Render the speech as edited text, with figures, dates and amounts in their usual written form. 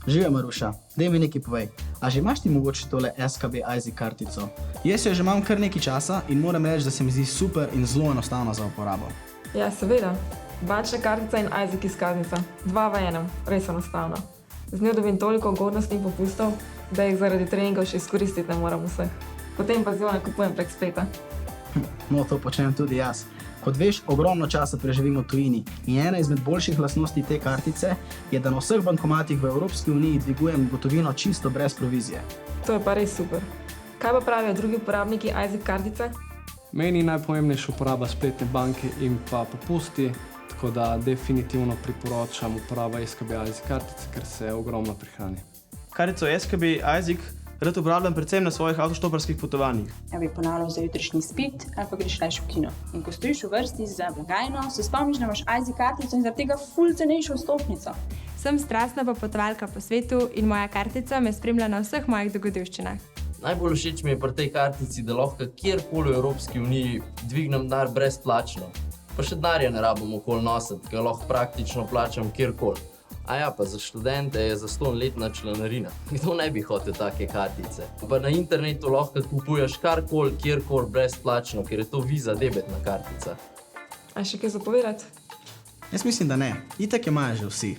Živijo, Maruša, daj mi nekaj povej. A že imaš ti mogoče tole SKB Isaac kartico? Jaz jo že imam kar nekaj časa in moram reči, da se mi zdi super in zelo enostavna za uporabo. Ja, seveda. Bančna kartica in Isaac izkaznica. 2 v enem, res enostavno. Z njo dobim toliko ugodnosti in popustov, da jih zaradi treningov še izkoristiti ne moram vseh. Potem pa z njo nakupujem prek spleta. No, to počnem tudi jaz. Kot veš, ogromno časa preživim v tujini in ena izmed boljših lastnosti te kartice je, da na vseh bankomatih v Evropski uniji dvigujem gotovino čisto brez provizije. To je pa res super. Kaj pa pravijo drugi uporabniki Isaac kartice? Meni je najpomembnejša uporaba spletne banke in pa popusti, tako da definitivno priporočam uporabo SKB Isaac kartice, ker se ogromno prihrani. Kartico SKB Isaac rad uporabljam predvsem na svojih avtoštoparskih potovanjih. Ja bi ponavljal za jutrišnji spit ali pa greš raje v kino. In ko stojiš v vrsti za blagajno, se spomniš, da imaš Isaac kartico in zaradi tega ful cenejšo vstopnico. Sem strastna popotovalka po svetu in moja kartica me spremlja na vseh mojih dogodivščinah. Najbolj všeč mi je pri tej kartici, da lahko kjerkoli v Evropski uniji dvignem denar brezplačno. Pa še denarja ne rabim okoli nositi, ker lahko praktično plačam kjerkoli. A ja, pa za študente je zastonj letna članarina. Kdo ne bi hotel take kartice? Pa na internetu lahko kupuješ karkoli, kjerkoli brezplačno, ker je to Visa debetna kartica. A še kaj za povedati? Jaz mislim, da ne. Itak je imajo že vsi.